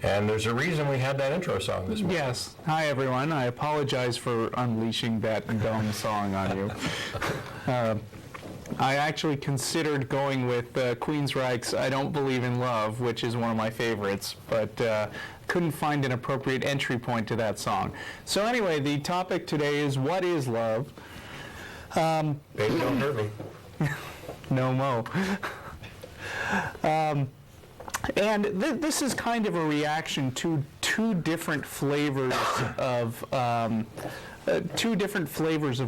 And there's a reason we had that intro song this morning. Yes. Hi, everyone. I apologize for unleashing that dumb song on you. I actually considered going with Queensryche's I Don't Believe in Love, which is one of my favorites, but couldn't find an appropriate entry point to that song. So anyway, the topic today is, what is love? Baby, don't hurt me. No mo. And this is kind of a reaction to two different flavors of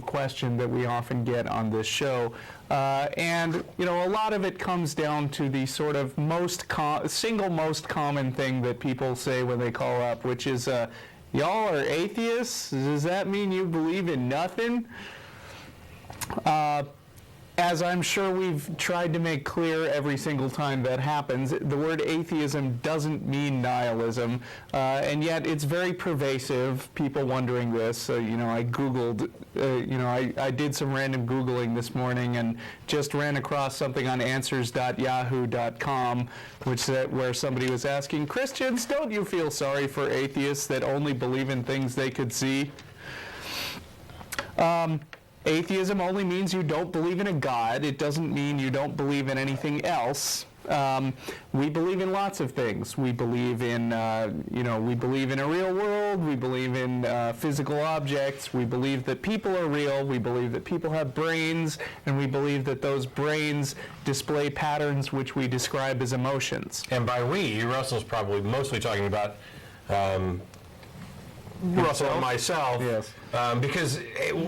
question that we often get on this show, and you know, a lot of it comes down to the sort of single most common thing that people say when they call up, which is, "Y'all are atheists? Does that mean you believe in nothing?" As I'm sure we've tried to make clear every single time that happens, the word atheism doesn't mean nihilism, and yet it's very pervasive. People wondering this. You know, I Googled, I did some random Googling this morning and just ran across something on answers.yahoo.com, where somebody was asking, "Christians, don't you feel sorry for atheists that only believe in things they could see?" Atheism only means you don't believe in a God. It doesn't mean you don't believe in anything else. We believe in lots of things. We believe in, we believe in a real world. We believe in physical objects. We believe that people are real. We believe that people have brains, and we believe that those brains display patterns which we describe as emotions. And by we, Russell's probably mostly talking about Russell and myself. Yes. Because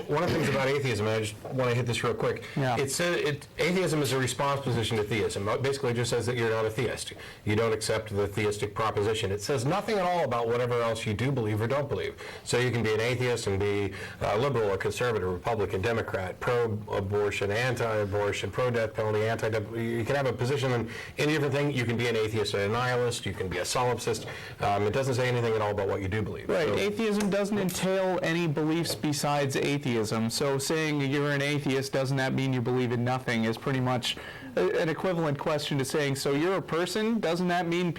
one of the things about atheism, and I just want to hit this real quick, yeah. Atheism is a response position to theism. Basically, it just says that you're not a theist. You don't accept the theistic proposition. It says nothing at all about whatever else you do believe or don't believe. So you can be an atheist and be liberal or conservative, Republican, Democrat, pro-abortion, anti-abortion, pro-death penalty, anti-death. You can have a position on any different thing. You can be an atheist or a nihilist. You can be a solipsist. It doesn't say anything at all about what you do believe. Right. So, atheism doesn't entail any beliefs besides atheism. So saying you're an atheist, doesn't that mean you believe in nothing, is pretty much an equivalent question to saying, so you're a person, doesn't that mean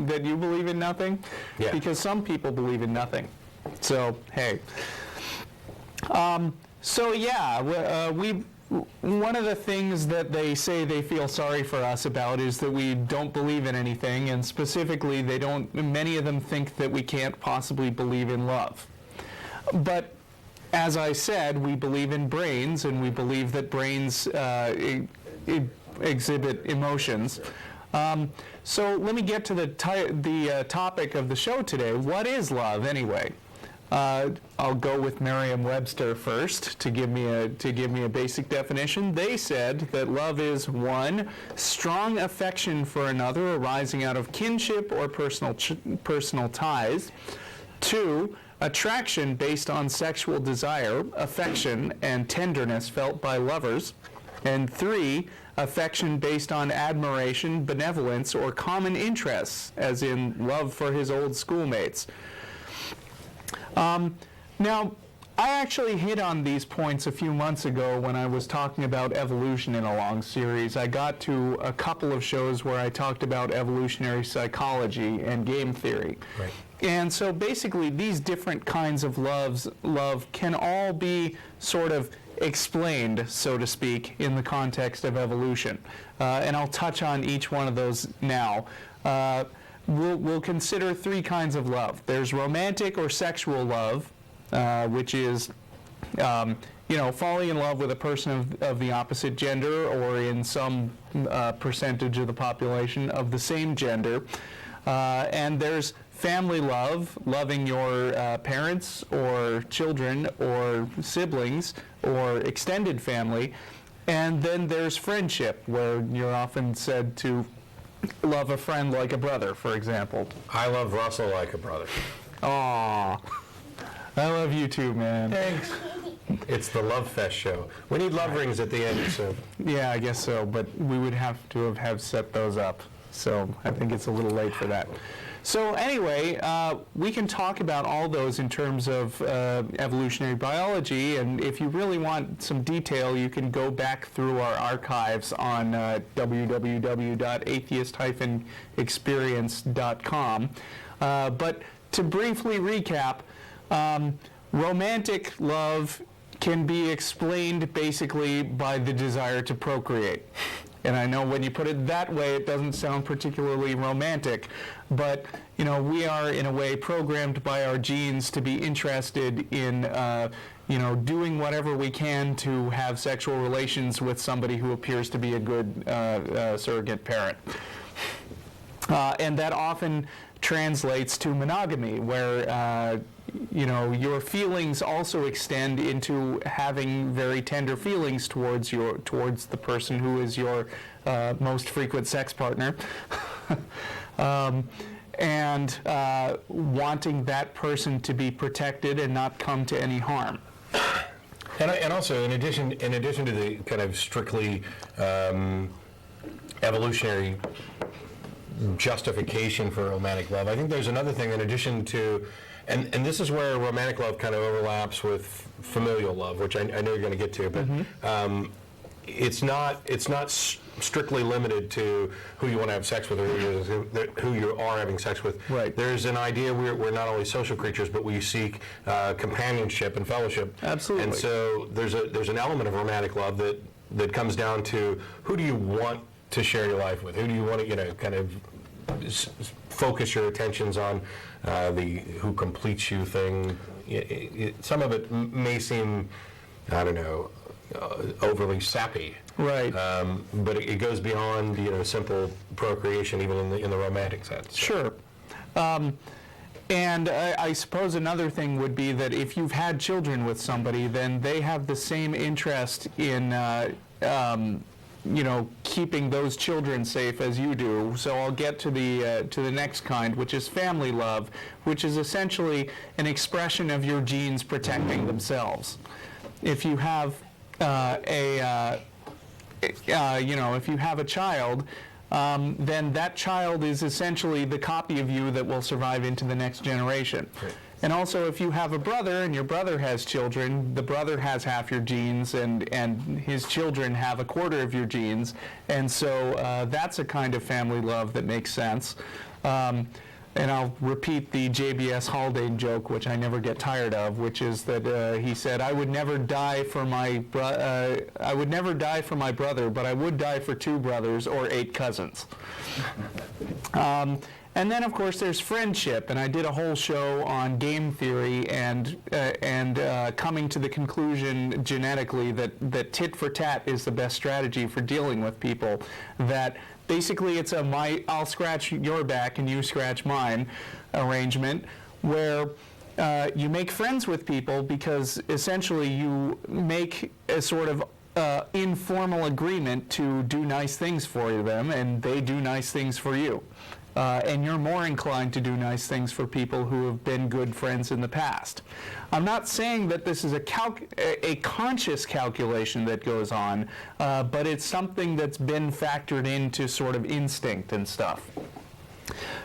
that you believe in nothing? Yeah. Because some people believe in nothing. So, hey. One of the things that they say they feel sorry for us about is that we don't believe in anything, and specifically many of them think that we can't possibly believe in love. But as I said, we believe in brains, and we believe that brains exhibit emotions. So let me get to the topic of the show today. What is love, anyway? I'll go with Merriam-Webster first to give me a basic definition. They said that love is 1, strong affection for another arising out of kinship or personal ties. 2, attraction based on sexual desire, affection, and tenderness felt by lovers. And 3, affection based on admiration, benevolence, or common interests, as in love for his old schoolmates. Now, I actually hit on these points a few months ago when I was talking about evolution in a long series. I got to a couple of shows where I talked about evolutionary psychology and game theory. Right. And so basically these different kinds of love can all be sort of explained, so to speak, in the context of evolution. And I'll touch on each one of those now. We'll consider 3 kinds of love. There's romantic or sexual love, which is, falling in love with a person of the opposite gender, or in some percentage of the population of the same gender. And there's family love, loving your parents or children or siblings or extended family. And then there's friendship, where you're often said to love a friend like a brother, for example. I love Russell like a brother. Aww. I love you too, man. Thanks. It's the Love Fest show. We need love rings at the end, so. Yeah, I guess so, but we would have to have set those up. So I think it's a little late for that. So anyway, we can talk about all those in terms of evolutionary biology, and if you really want some detail, you can go back through our archives on www.atheist-experience.com. But to briefly recap, romantic love can be explained basically by the desire to procreate. And I know when you put it that way, it doesn't sound particularly romantic, but we are in a way programmed by our genes to be interested in doing whatever we can to have sexual relations with somebody who appears to be a good surrogate parent. And that often translates to monogamy, where your feelings also extend into having very tender feelings towards the person who is your most frequent sex partner, and wanting that person to be protected and not come to any harm. And also, in addition to the kind of strictly evolutionary justification for romantic love, I think there's another thing in addition to, and this is where romantic love kind of overlaps with familial love, which I know you're going to get to, but it's not strictly limited to who you want to have sex with or who you are having sex with. Right. There's an idea we're not only social creatures, but we seek companionship and fellowship. Absolutely. And so there's an element of romantic love that comes down to who do you want to share your life with? Who do you want to kind of focus your attentions on? The who completes you thing. Some of it may seem, I don't know, overly sappy. Right. But it goes beyond simple procreation, even in the romantic sense. Sure. And I suppose another thing would be that if you've had children with somebody, then they have the same interest in keeping those children safe as you do. So I'll get to the next kind, which is family love, which is essentially an expression of your genes protecting themselves. If you have if you have a child, then that child is essentially the copy of you that will survive into the next generation. Right. And also, if you have a brother and your brother has children, the brother has half your genes and his children have a quarter of your genes. And so that's a kind of family love that makes sense. And I'll repeat the JBS Haldane joke, which I never get tired of, which is that he said, "I would never die for my brother, but I would die for 2 brothers or 8 cousins." And then, of course, there's friendship, and I did a whole show on game theory and coming to the conclusion genetically that tit for tat is the best strategy for dealing with people. That basically it's I'll scratch your back and you scratch mine arrangement, where you make friends with people because essentially you make a sort of informal agreement to do nice things for them, and they do nice things for you. And you're more inclined to do nice things for people who have been good friends in the past. I'm not saying that this is a conscious calculation that goes on, but it's something that's been factored into sort of instinct and stuff.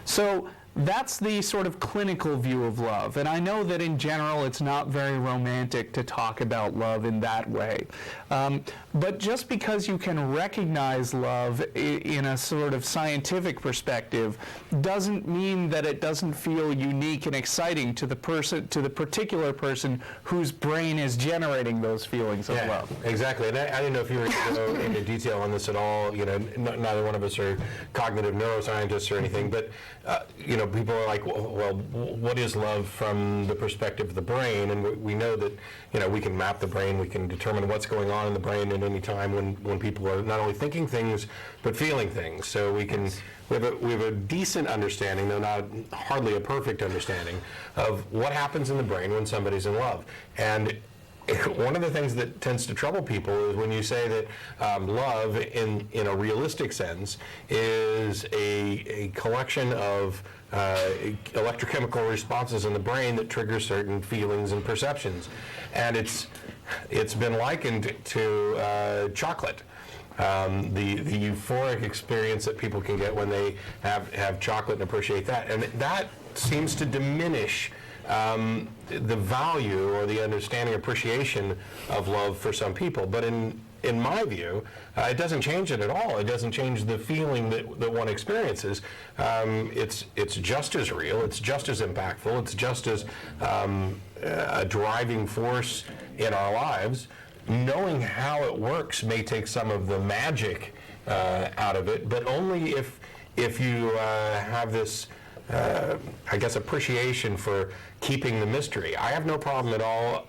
So that's the sort of clinical view of love. And I know that in general it's not very romantic to talk about love in that way. But just because you can recognize love in a sort of scientific perspective doesn't mean that it doesn't feel unique and exciting to the particular person whose brain is generating those feelings of love. Exactly. And I didn't know if you were going to go into detail on this at all. Neither one of us are cognitive neuroscientists or anything, but people are like, well, what is love from the perspective of the brain? And we know that, we can map the brain, we can determine what's going on in the brain at any time when people are not only thinking things, but feeling things. So we have a decent understanding, though not hardly a perfect understanding, of what happens in the brain when somebody's in love. And one of the things that tends to trouble people is when you say that love, in a realistic sense, is a collection of electrochemical responses in the brain that trigger certain feelings and perceptions. And it's been likened to chocolate. The euphoric experience that people can get when they have chocolate and appreciate that. And that seems to diminish the value or the understanding, appreciation of love for some people. But in in my view, it doesn't change it at all. It doesn't change the feeling that one experiences. It's just as real. It's just as impactful. It's just as a driving force in our lives. Knowing how it works may take some of the magic out of it, but only if you have this, I guess, appreciation for keeping the mystery. I have no problem at all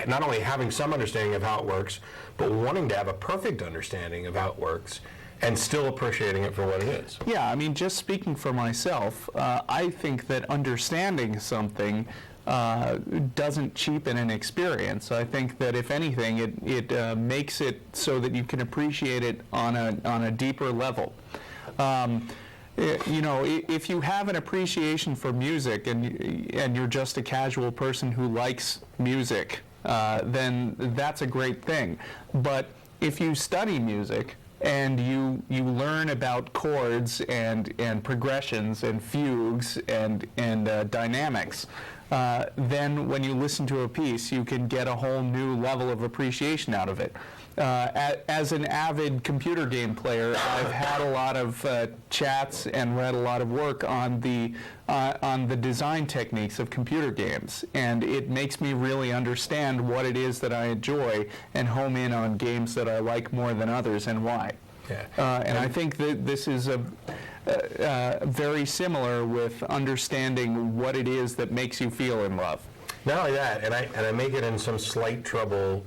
not only having some understanding of how it works, but wanting to have a perfect understanding of how it works and still appreciating it for what it is. Yeah, I mean, just speaking for myself, I think that understanding something doesn't cheapen an experience. I think that if anything, it makes it so that you can appreciate it on a deeper level. You know, if you have an appreciation for music and you're just a casual person who likes music, then that's a great thing. But if you study music and you learn about chords and progressions and fugues and dynamics, then when you listen to a piece, you can get a whole new level of appreciation out of it. As an avid computer game player, I've had a lot of chats and read a lot of work on the design techniques of computer games, and it makes me really understand what it is that I enjoy and home in on games that I like more than others and why. Yeah. And I think that this is very similar with understanding what it is that makes you feel in love. Not only that, and I may get in some slight trouble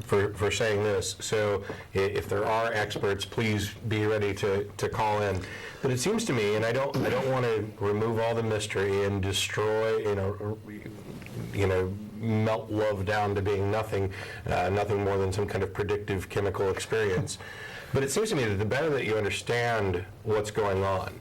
for saying this, so if there are experts, please be ready to call in. But it seems to me, and I don't want to remove all the mystery and destroy, melt love down to being nothing more than some kind of predictive chemical experience. But it seems to me that the better that you understand what's going on,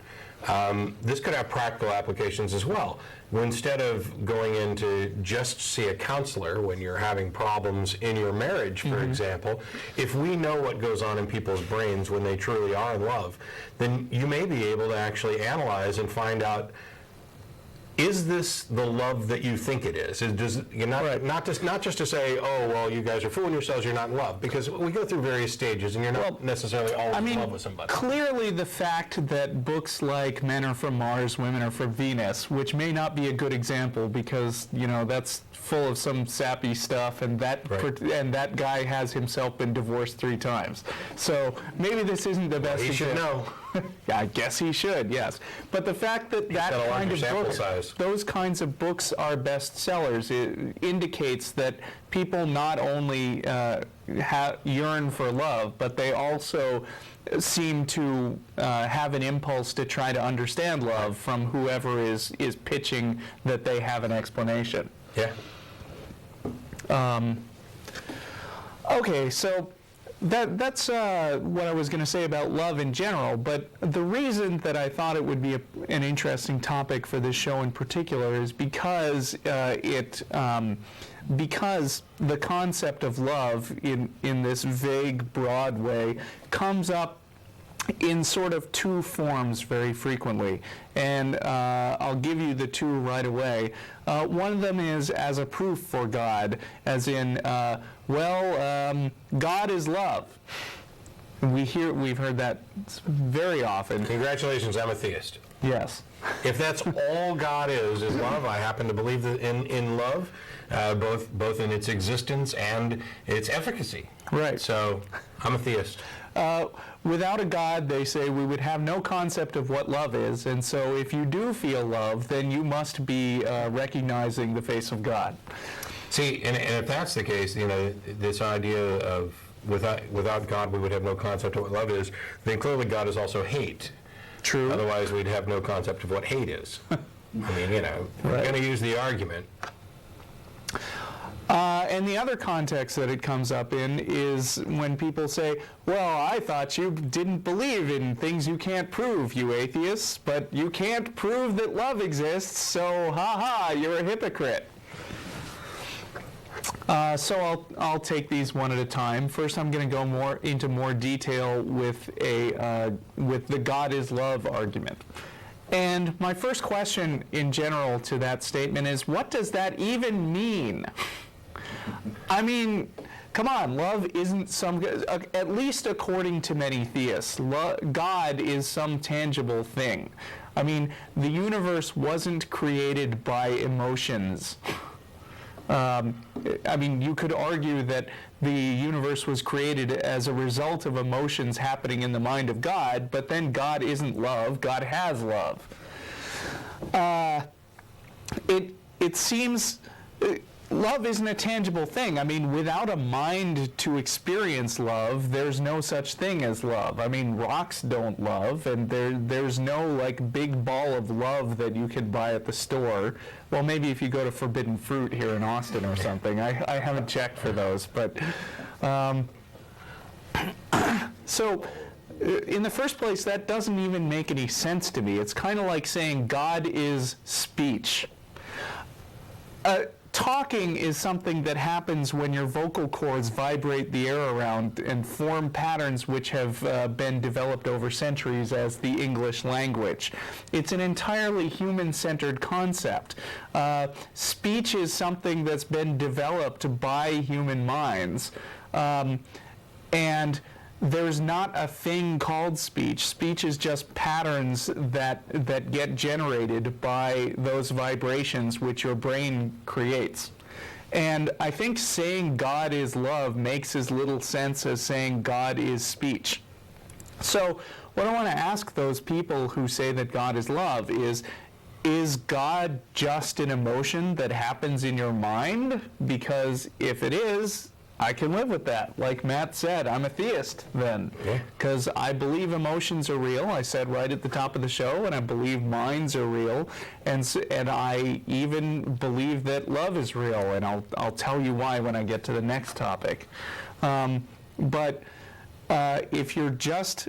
this could have practical applications as well. Instead of going in to just see a counselor when you're having problems in your marriage, for example, if we know what goes on in people's brains when they truly are in love, then you may be able to actually analyze and find out, is this the love that you think it is? Not just to say, oh, well, you guys are fooling yourselves, you're not in love, because we go through various stages and you're not necessarily always in love with somebody. Clearly the fact that books like Men Are From Mars, Women Are From Venus, which may not be a good example because, that's full of some sappy stuff, and that guy has himself been divorced 3 times. So maybe this isn't the best He should example. know. Yeah, I guess he should, yes. But the fact that kind of books, those kinds of books are bestsellers, it indicates that people not only yearn for love, but they also seem to have an impulse to try to understand love from whoever is pitching that they have an explanation. Yeah. Okay, so that's what I was going to say about love in general, but the reason that I thought it would be an interesting topic for this show in particular is because because the concept of love in this vague, broad way comes up in sort of 2 forms very frequently, and I'll give you the 2 right away. One of them is as a proof for God, as in, God is love. We've heard that very often. Congratulations, I'm a theist. Yes. If that's all God is love, I happen to believe that in love, both in its existence and its efficacy. Right. So I'm a theist. Without a God, they say, we would have no concept of what love is, and so if you do feel love, then you must be recognizing the face of God. See, and if that's the case, this idea of without God we would have no concept of what love is, then clearly God is also hate. True. Otherwise we'd have no concept of what hate is. I mean, we're going to use the argument. And the other context that it comes up in is when people say, well, I thought you didn't believe in things you can't prove, you atheists, but you can't prove that love exists, so ha-ha, you're a hypocrite. So I'll take these one at a time. First, I'm going to go into more detail with the God is love argument. And my first question in general to that statement is, what does that even mean? I mean, come on, love isn't some, at least according to many theists, God is some tangible thing. I mean, the universe wasn't created by emotions. I mean, you could argue that the universe was created as a result of emotions happening in the mind of God, but then God isn't love, God has love. It seems love isn't a tangible thing. I mean, without a mind to experience love, there's no such thing as love. I mean, rocks don't love, and there's no like big ball of love that you could buy at the store. Well, maybe if you go to Forbidden Fruit here in Austin or something. I haven't checked for those, but so in the first place, that doesn't even make any sense to me. It's kind of like saying God is speech. Talking is something that happens when your vocal cords vibrate the air around and form patterns which have been developed over centuries as the English language. It's an entirely human-centered concept. Speech is something that's been developed by human minds. And there's not a thing called speech. Speech is just patterns that get generated by those vibrations which your brain creates. And I think saying God is love makes as little sense as saying God is speech. So what I want to ask those people who say that God is love is God just an emotion that happens in your mind? Because if it is, I can live with that. Like Matt said, I'm a theist then, because I believe emotions are real. I said right at the top of the show, and I believe minds are real, and I even believe that love is real, and I'll tell you why when I get to the next topic. But if you're just,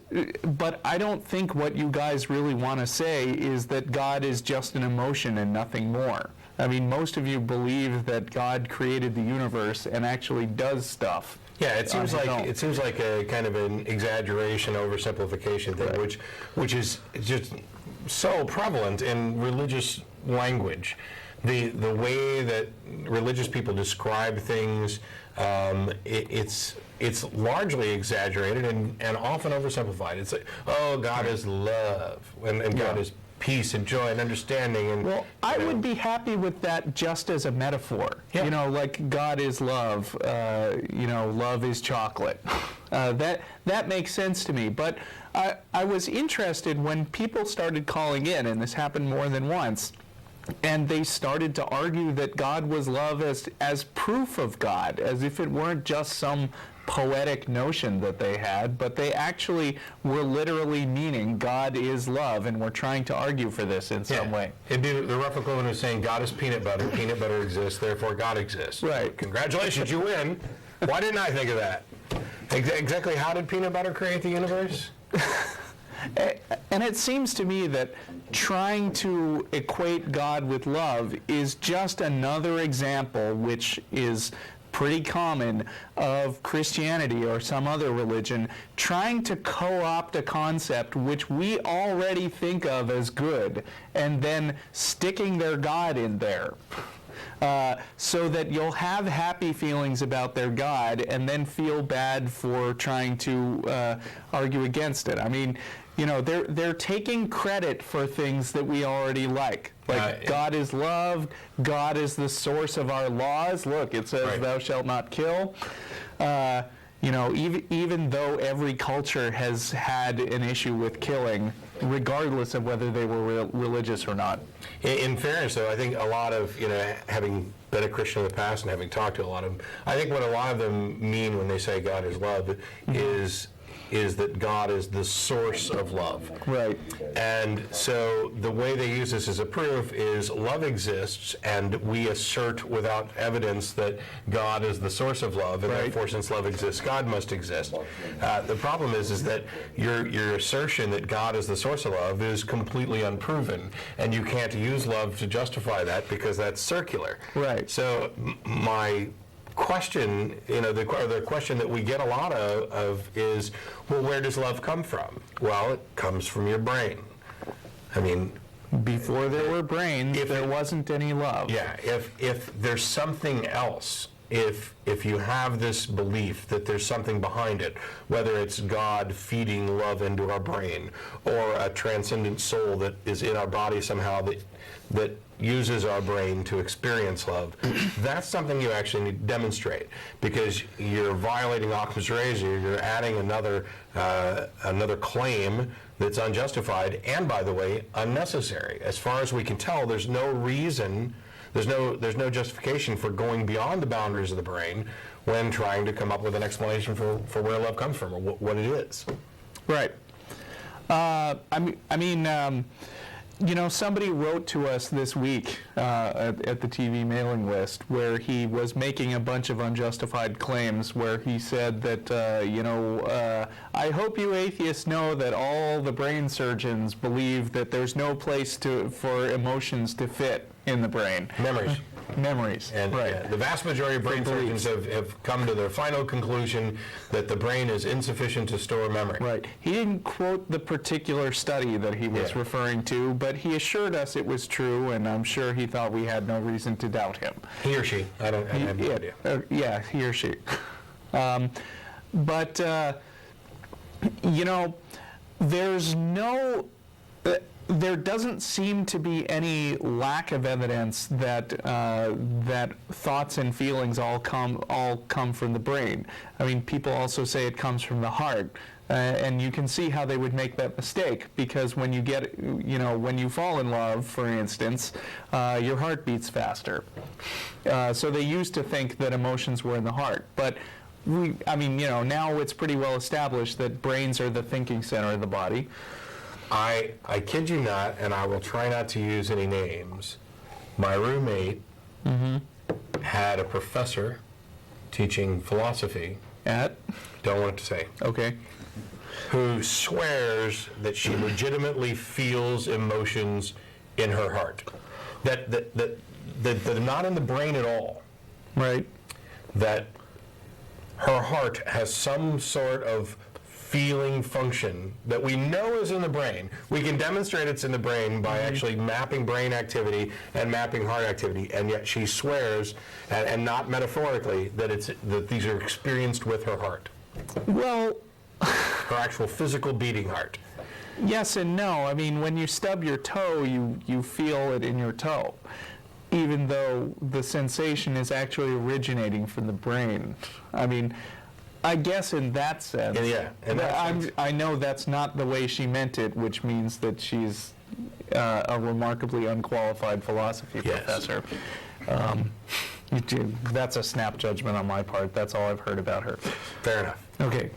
but I don't think what you guys really want to say is that God is just an emotion and nothing more. I mean, most of you believe that God created the universe and actually does stuff. Yeah, it seems like a kind of an exaggeration, oversimplification thing, right, which is just so prevalent in religious language. The way that religious people describe things, it's largely exaggerated and often oversimplified. It's like, oh, God is love, and God is peace and joy and understanding. And well, I would be happy with that just as a metaphor. Yeah. You know, like God is love. Love is chocolate. That makes sense to me. But I was interested when people started calling in, and this happened more than once, and they started to argue that God was love as proof of God, as if it weren't just some poetic notion that they had, but they actually were literally meaning God is love, and we're trying to argue for this in some way. It'd be the rough equivalent of saying God is peanut butter exists, therefore God exists. Right. Congratulations, you win. Why didn't I think of that? Exactly how did peanut butter create the universe? And it seems to me that trying to equate God with love is just another example, which is pretty common, of Christianity or some other religion trying to co-opt a concept which we already think of as good and then sticking their God in there. So that you'll have happy feelings about their God and then feel bad for trying to argue against it. I mean, you know, they're taking credit for things that we already like. Like God is love, God is the source of our laws. Look, it says, thou shalt not kill. Even though every culture has had an issue with killing, regardless of whether they were religious or not. In fairness, though, I think a lot of, having been a Christian in the past and having talked to a lot of them, I think what a lot of them mean when they say God is love is that God is the source of love. Right. And so the way they use this as a proof is love exists, and we assert without evidence that God is the source of love, and therefore, since love exists, God must exist. The problem is that your assertion that God is the source of love is completely unproven, and you can't use love to justify that because that's circular. Right. So my question, the question that we get a lot of is, well, where does love come from? Well, it comes from your brain. I mean, before there were brains, there wasn't any love. Yeah, if there's something else if you have this belief that there's something behind it, whether it's God feeding love into our brain, or a transcendent soul that is in our body somehow that uses our brain to experience love, that's something you actually need to demonstrate, because you're violating Occam's razor. You're adding another claim that's unjustified and, by the way, unnecessary. As far as we can tell, there's no reason, there's no justification for going beyond the boundaries of the brain when trying to come up with an explanation for where love comes from or what it is. Right. Somebody wrote to us this week at the TV mailing list where he was making a bunch of unjustified claims, where he said that, I hope you atheists know that all the brain surgeons believe that there's no place for emotions to fit in the brain. Memories. And right. The vast majority of brain surgeons have come to their final conclusion that the brain is insufficient to store memory. Right. He didn't quote the particular study that he was referring to, but he assured us it was true, and I'm sure he thought we had no reason to doubt him. He or she. I have no idea. He or she. There doesn't seem to be any lack of evidence that thoughts and feelings all come from the brain. I mean, people also say it comes from the heart, and you can see how they would make that mistake, because when you fall in love, for instance, your heart beats faster. So they used to think that emotions were in the heart, but now it's pretty well established that brains are the thinking center of the body. I kid you not, and I will try not to use any names. My roommate had a professor teaching philosophy. At? Don't want to say. Okay. Who swears that she legitimately feels emotions in her heart. That they're not in the brain at all. Right. That her heart has some sort of feeling function that we know is in the brain. We can demonstrate it's in the brain by actually mapping brain activity and mapping heart activity, and yet she swears, and not metaphorically, that these are experienced with her heart. Well, her actual physical beating heart. Yes and no. I mean, when you stub your toe, you feel it in your toe, even though the sensation is actually originating from the brain. I mean, I guess in that sense. I know that's not the way she meant it, which means that she's a remarkably unqualified philosophy professor. That's a snap judgment on my part. That's all I've heard about her. Fair enough. Okay.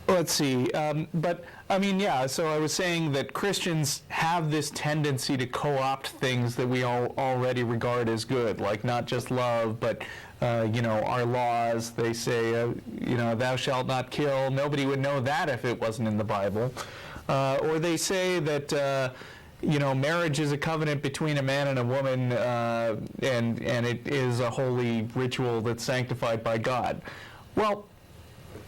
Let's see. So I was saying that Christians have this tendency to co-opt things that we all already regard as good, like not just love, but our laws. They say, thou shalt not kill. Nobody would know that if it wasn't in the Bible. Or they say that marriage is a covenant between a man and a woman, and it is a holy ritual that's sanctified by God. Well,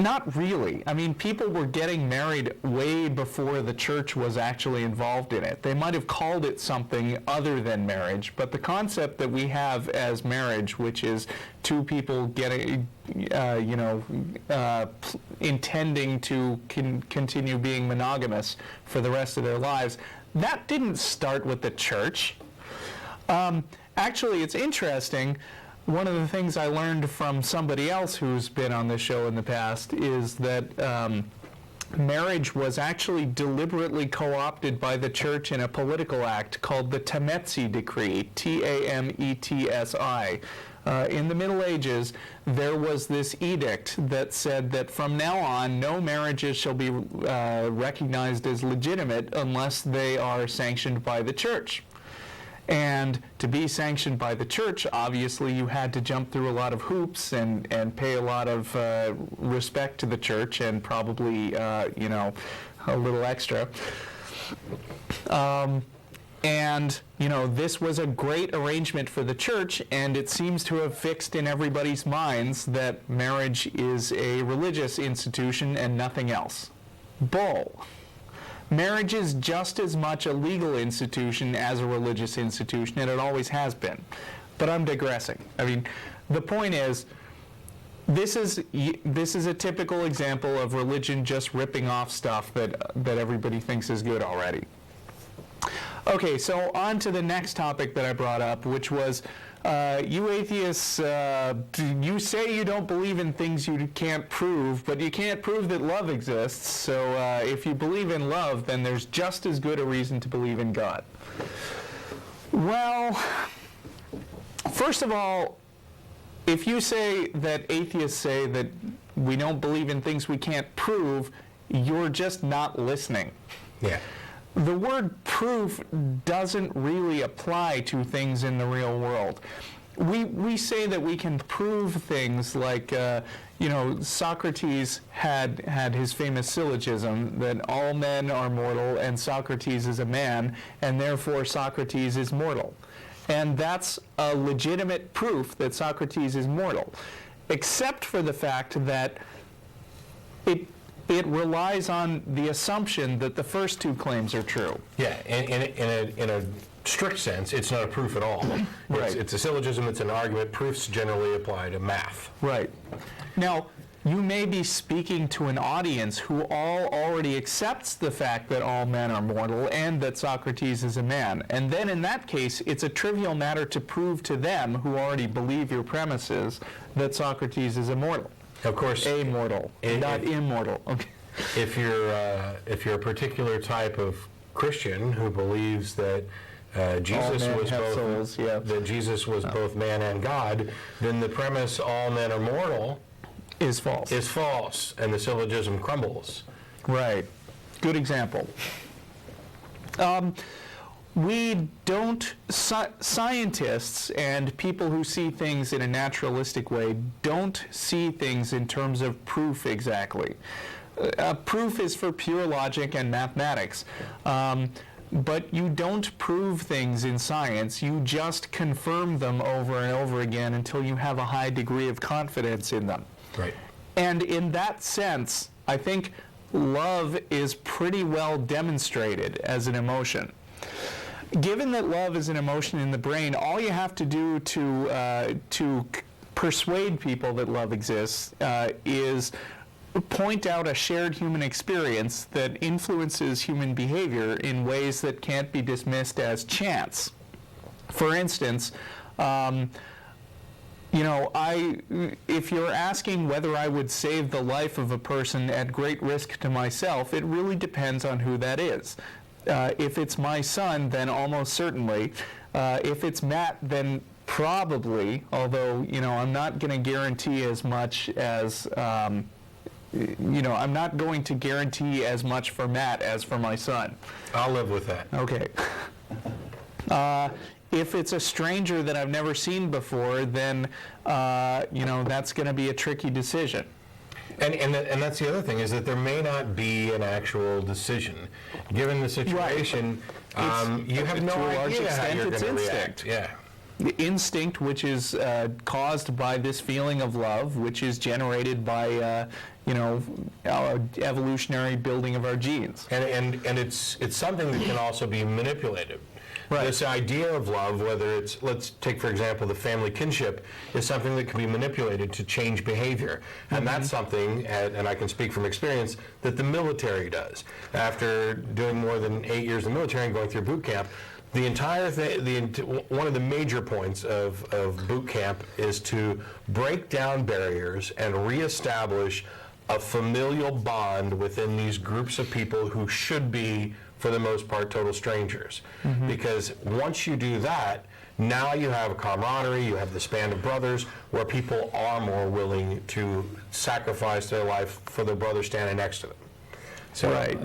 not really. I mean, people were getting married way before the church was actually involved in it. They might have called it something other than marriage, but the concept that we have as marriage, which is two people getting, intending to continue being monogamous for the rest of their lives, that didn't start with the church. Actually, it's interesting. One of the things I learned from somebody else who's been on this show in the past is that marriage was actually deliberately co-opted by the church in a political act called the Tametsi Decree, Tametsi. In the Middle Ages, there was this edict that said that from now on, no marriages shall be recognized as legitimate unless they are sanctioned by the church. And to be sanctioned by the church, obviously you had to jump through a lot of hoops and pay a lot of respect to the church, and probably, a little extra. This was a great arrangement for the church, and it seems to have fixed in everybody's minds that marriage is a religious institution and nothing else. Bull. Marriage is just as much a legal institution as a religious institution, and it always has been. But I'm digressing. I mean, the point is, this is a typical example of religion just ripping off stuff that everybody thinks is good already. Okay, so on to the next topic that I brought up, which was you atheists, you say you don't believe in things you can't prove, but you can't prove that love exists, so if you believe in love, then there's just as good a reason to believe in God. Well, first of all, if you say that atheists say that we don't believe in things we can't prove, you're just not listening. Yeah. The word proof doesn't really apply to things in the real world. We say that we can prove things like, Socrates had his famous syllogism that all men are mortal and Socrates is a man, and therefore Socrates is mortal. And that's a legitimate proof that Socrates is mortal, except for the fact that it relies on the assumption that the first two claims are true. Yeah, in a strict sense, it's not a proof at all. Right. It's a syllogism, it's an argument. Proofs generally apply to math. Right. Now, you may be speaking to an audience who already accepts the fact that all men are mortal and that Socrates is a man. And then in that case, it's a trivial matter to prove to them, who already believe your premises, that Socrates is immortal. Of course, Amortal, not immortal. Okay. if you're a particular type of Christian who believes that Jesus was both man and God, then the premise "all men are mortal" is false. Is false, and the syllogism crumbles. Right. Good example. Scientists and people who see things in a naturalistic way don't see things in terms of proof exactly. Proof is for pure logic and mathematics. But you don't prove things in science, you just confirm them over and over again until you have a high degree of confidence in them. Right. And in that sense, I think love is pretty well demonstrated as an emotion. Given that love is an emotion in the brain, all you have to do to persuade people that love exists is point out a shared human experience that influences human behavior in ways that can't be dismissed as chance. For instance, if you're asking whether I would save the life of a person at great risk to myself, it really depends on who that is. If it's my son, then almost certainly. If it's Matt, then probably, although, I'm not going to guarantee as much as, I'm not going to guarantee as much for Matt as for my son. I'll live with that. Okay. If it's a stranger that I've never seen before, then, that's going to be a tricky decision. And that's the other thing, is that there may not be an actual decision. Given the situation, you have no idea how you're going to react. Yeah. The instinct, which is caused by this feeling of love, which is generated by, our evolutionary building of our genes. And it's something that can also be manipulated. Right. This idea of love, whether it's, let's take for example the family kinship, is something that can be manipulated to change behavior. And that's something, and I can speak from experience, that the military does. After doing more than 8 years in the military and going through boot camp, the entire thing, one of the major points of boot camp is to break down barriers and reestablish a familial bond within these groups of people who should be, for the most part, total strangers. Because once you do that, now you have a camaraderie, you have this band of brothers where people are more willing to sacrifice their life for their brother standing next to them. So, right.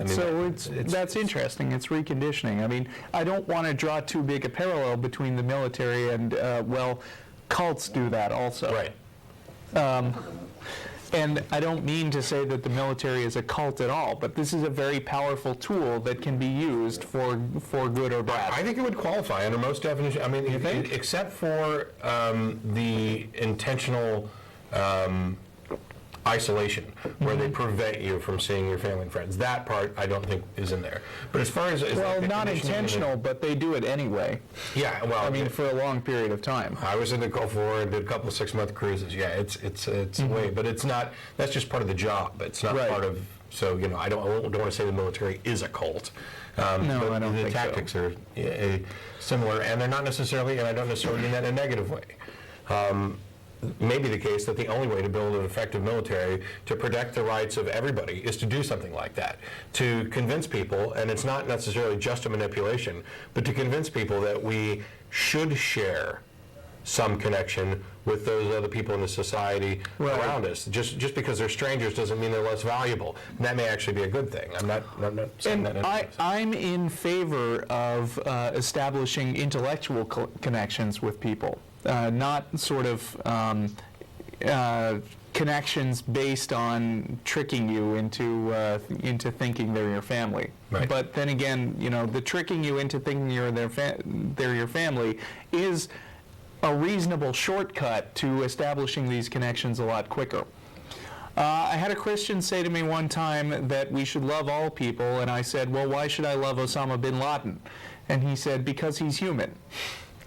That's interesting. It's reconditioning. I mean, I don't want to draw too big a parallel between the military and, cults do that also. Right. And I don't mean to say that the military is a cult at all, but this is a very powerful tool that can be used for good or bad. I think it would qualify under most definitions. I mean, except for the intentional isolation, where they prevent you from seeing your family and friends. That part I don't think is in there. But as far as Well, like the not conditioning intentional, but they do it anyway. yeah, well, I mean, for a long period of time. I was in the Gulf War and did a couple of 6-month cruises. Yeah, it's a way, but it's not. That's just part of the job. It's not Right. part of. So I don't want to say the military is a cult. No, but I don't the think so. tactics are similar, and they're not necessarily, and I don't necessarily mean that in a negative way. May be the case that the only way to build an effective military to protect the rights of everybody is to do something like that, to convince people, and it's not necessarily just a manipulation, but to convince people that we should share some connection with those other people in the society around us. Just because they're strangers doesn't mean they're less valuable. And that may actually be a good thing. I'm not saying And that. I'm in favor of establishing intellectual connections with people, not sort of connections based on tricking you into thinking they're your family. Right. But then again, the tricking you into thinking they're your family is a reasonable shortcut to establishing these connections a lot quicker. I had a Christian say to me one time that we should love all people, and I said, well, why should I love Osama bin Laden? And he said, because he's human.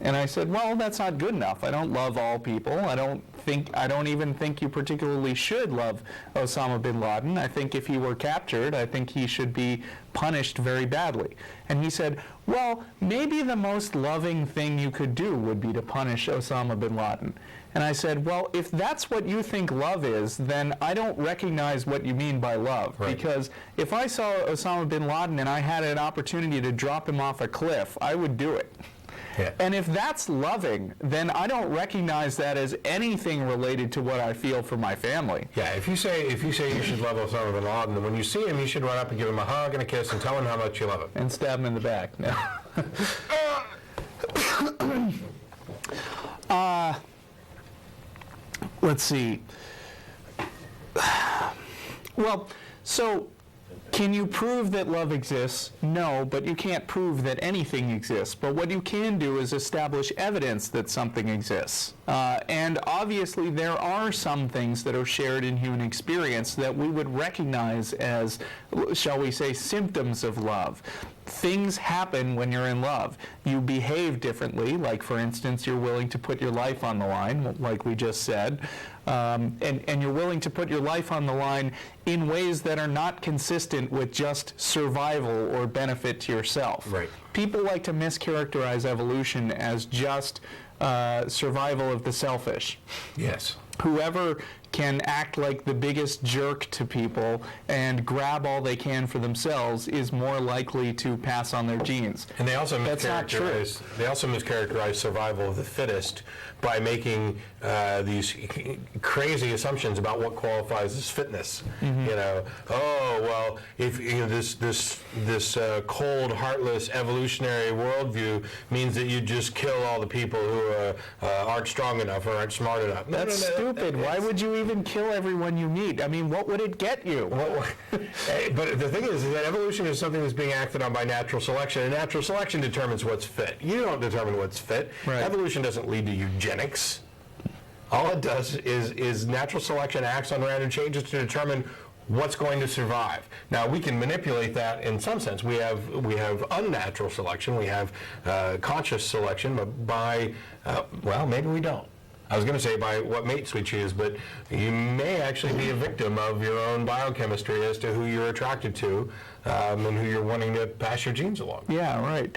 And I said, well, that's not good enough. I don't love all people. I don't even think you particularly should love Osama bin Laden. I think if he were captured, I think he should be punished very badly. And he said, well, maybe the most loving thing you could do would be to punish Osama bin Laden. And I said, well, if that's what you think love is, then I don't recognize what you mean by love. Right. Because if I saw Osama bin Laden and I had an opportunity to drop him off a cliff, I would do it. Yeah. And if that's loving, then I don't recognize that as anything related to what I feel for my family. Yeah, if you say you should love Osama bin Laden, then when you see him, you should run up and give him a hug and a kiss and tell him how much you love him. And stab him in the back. No. Let's see. Well, so can you prove that love exists? No, but you can't prove that anything exists. But what you can do is establish evidence that something exists. And obviously there are some things that are shared in human experience that we would recognize as, shall we say, symptoms of love. Things happen when you're in love. You behave differently, like for instance, you're willing to put your life on the line, like we just said. And you're willing to put your life on the line in ways that are not consistent with just survival or benefit to yourself. Right. People like to mischaracterize evolution as just survival of the selfish. Yes. Whoever can act like the biggest jerk to people and grab all they can for themselves is more likely to pass on their genes. And they also That's not true. mischaracterize survival of the fittest by making these crazy assumptions about what qualifies as fitness. Oh well, if this cold, heartless, evolutionary worldview means that you just kill all the people who aren't strong enough or aren't smart enough. That's stupid. Why would you even kill everyone you meet? I mean, what would it get you? But the thing is that evolution is something that's being acted on by natural selection, and natural selection determines what's fit. You don't determine what's fit. Right. Evolution doesn't lead to eugenics. All it does is natural selection acts on random changes to determine what's going to survive. Now we can manipulate that in some sense. We have unnatural selection. We have conscious selection, but by well, maybe we don't. I was going to say by what mates we choose, but you may actually be a victim of your own biochemistry as to who you're attracted to and who you're wanting to pass your genes along. Yeah, right.